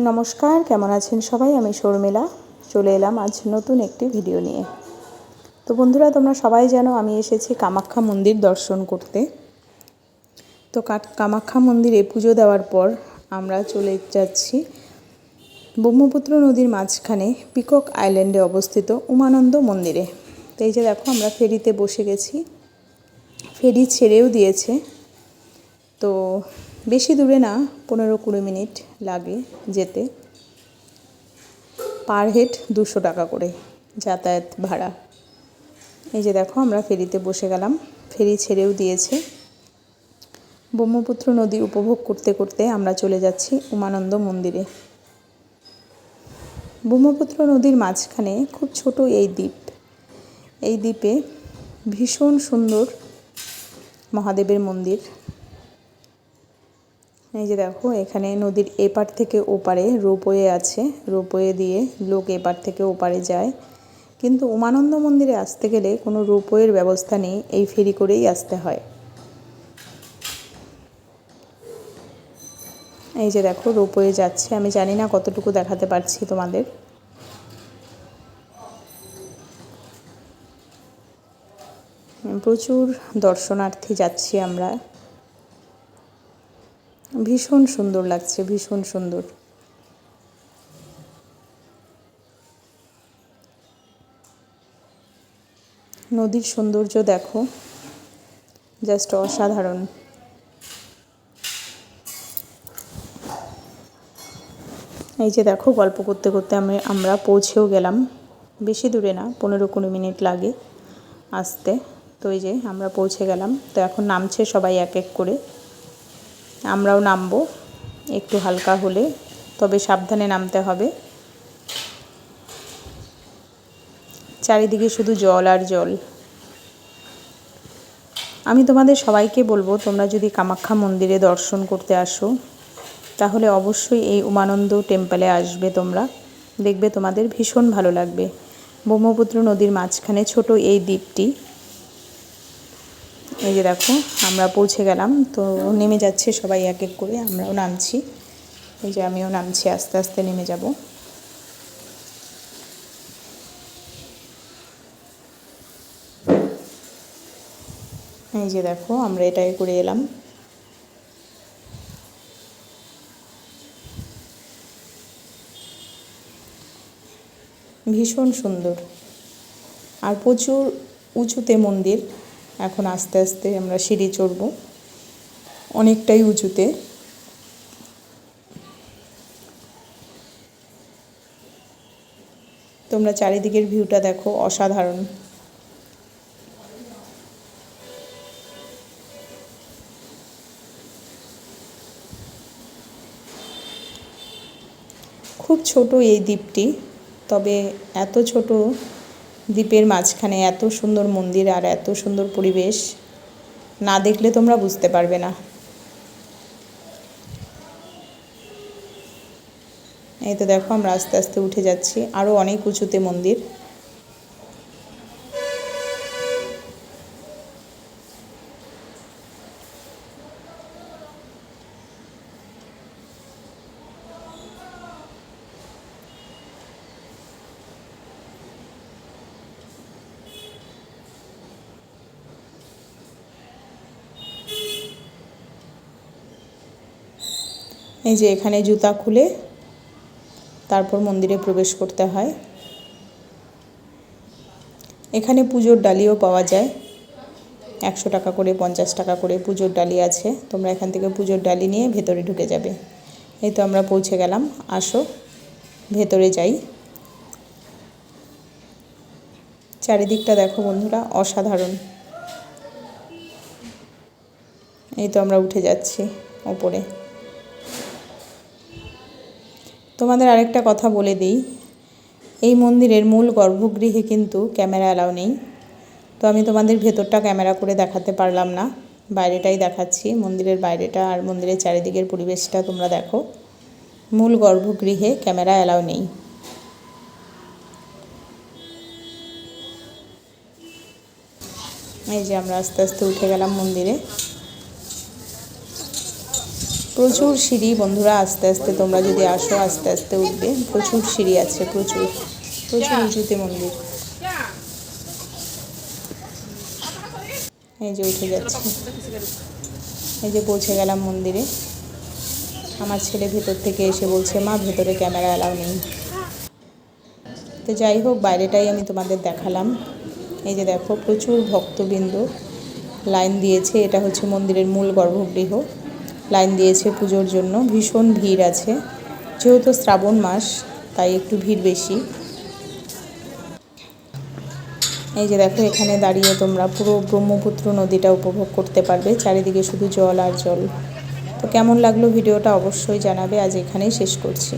নমস্কার, কেমন আছেন সবাই? আমি শর্মিলা চলে এলাম আজ নতুন একটি ভিডিও নিয়ে। তো বন্ধুরা, তোমরা সবাই জানো আমি এসেছি কামাখ্যা মন্দির দর্শন করতে। তো কামাখ্যা মন্দিরে পুজো দেওয়ার পর আমরা চলে যাচ্ছি ব্রহ্মপুত্র নদীর মাঝখানে পিকক আইল্যান্ডে অবস্থিত উমানন্দ মন্দিরে। তো এই যে দেখো, আমরা ফেরিতে বসে গেছি, ফেরি ছেড়েও দিয়েছে। তো বেশি দূরে না, 15-20 মিনিট লাগে যেতে। পার হেড 200 টাকা করে যাতায়াত ভাড়া। এই যে দেখো, আমরা ফেরিতে বসে গেলাম, ফেরি ছেড়েও দিয়েছে। ব্রহ্মপুত্র নদী উপভোগ করতে করতে আমরা চলে যাচ্ছি উমানন্দ মন্দিরে। ব্রহ্মপুত্র নদীর মাঝখানে খুব ছোট এই দ্বীপ। এই দ্বীপে ভীষণ সুন্দর মহাদেবের মন্দির। এই যে দেখো, এখানে নদীর এপার থেকে ওপারে রোপওয়ে আছে, রোপওয়ে দিয়ে লোক এপার থেকে ওপারে যায়। কিন্তু উমানন্দ মন্দিরে আসতে গেলে কোনো রোপওয়ের ব্যবস্থা নেই, এই ফেরি করেই আসতে হয়। এই যে দেখো, রোপওয়ে যাচ্ছে। আমি জানি না কতটুকু দেখাতে পারছি তোমাদের। প্রচুর দর্শনার্থী যাচ্ছি আমরা। ভীষণ সুন্দর লাগছে, ভীষণ সুন্দর। নদীর সৌন্দর্য দেখো, জাস্ট অসাধারণ। এই যে দেখো, গল্প করতে করতে আমরা পৌঁছেও গেলাম। বেশি দূরে না, 15-20 মিনিট লাগে আসতে। তো এই যে আমরা পৌঁছে গেলাম। তো এখন নামছে সবাই এক এক করে, আমরাও নামবো একটু হালকা হলে, তবে সাবধানে নামতে হবে। চারিদিকে শুধু জল আর জল। আমি তোমাদের সবাইকে বলবো, তোমরা যদি কামাখ্যা মন্দিরে দর্শন করতে আসো তাহলে অবশ্যই এই উমানন্দ টেম্পলে আসবে। তোমরা দেখবে তোমাদের ভীষণ ভালো লাগবে। ব্রহ্মপুত্র নদীর মাঝখানে ছোট এই দ্বীপটি। এই যে দেখো, আমরা পৌঁছে গেলাম। তো নেমে যাচ্ছে সবাই এক এক করে, আমরাও নামছি। এই যে আমিও নামছি, আস্তে আস্তে নেমে যাব। এই যে দেখো, আমরা এটাই করে এলাম। ভীষণ সুন্দর আর প্রচুর উঁচুতে মন্দির। এখন আস্তে আস্তে আমরা সিঁড়ি চড়ব, অনেকটাই উঁচুতে। তোমরা চারিদিকের ভিউটা দেখো, অসাধারণ। খুব ছোট এই দ্বীপটি, তবে এত ছোট দ্বীপের মাঝখানে এত সুন্দর মন্দির আর এত সুন্দর পরিবেশ, না দেখলে তোমরা বুঝতে পারবে না। এই তো দেখো, আমরা আস্তে আস্তে উঠে যাচ্ছি, আরও অনেক উঁচুতে মন্দির। এই যে এখানে জুতা খুলে তারপর মন্দিরে প্রবেশ করতে হয়। এখানে পুজোর ডালিও পাওয়া যায়, 100 টাকা করে, 50 টাকা করে পুজোর ডালি আছে। তোমরা এখান থেকে পুজোর ডালি নিয়ে ভেতরে ঢুকে যাবে। এই তো আমরা পৌঁছে গেলাম, আসো ভেতরে যাই। চারিদিকটা দেখো বন্ধুরা, অসাধারণ। এই তো আমরা উঠে যাচ্ছি ওপরে। তোমাদের আরেকটা কথা বলে দিই, এই মন্দিরের মূল গর্ভগৃহে কিন্তু ক্যামেরা অ্যালাউ নেই। তো আমি তোমাদের ভেতরটা ক্যামেরা করে দেখাতে পারলাম না, বাইরেটাই দেখাচ্ছি, মন্দিরের বাইরেটা আর মন্দিরের চারিদিকের পরিবেশটা তোমরা দেখো। মূল গর্ভগৃহে ক্যামেরা অ্যালাউ নেই। এই যে আমরা আস্তে আস্তে উঠে গেলাম মন্দিরে। প্রচুর সিঁড়ি বন্ধুরা, আস্তে আস্তে তোমরা যদি আসো আস্তে আস্তে উঠবে। প্রচুর সিঁড়ি আছে, প্রচুর প্রচুর উঁচুতে মন্দির। এই যে উঠে যাচ্ছে, এই যে পৌঁছে গেলাম মন্দিরে। আমার ছেলে ভেতর থেকে এসে বলছে মা ভেতরে ক্যামেরা অ্যালাউ নেই। তো যাই হোক, বাইরেটাই আমি তোমাদের দেখালাম। এই যে দেখো প্রচুর ভক্তবৃন্দ লাইন দিয়েছে। এটা হচ্ছে মন্দিরের মূল গর্ভগৃহ। লাইন দিয়েছে পুজোর জন্য। ভীষণ ভিড় আছে, যেহেতু শ্রাবণ মাস তাই একটু ভিড় বেশি। এই যে দেখো, এখানে দাঁড়িয়ে তোমরা পুরো ব্রহ্মপুত্র নদীটা উপভোগ করতে পারবে। চারিদিকে শুধু জল আর জল। তো কেমন লাগলো ভিডিওটা অবশ্যই জানাবে। আজ এখানেই শেষ করছি।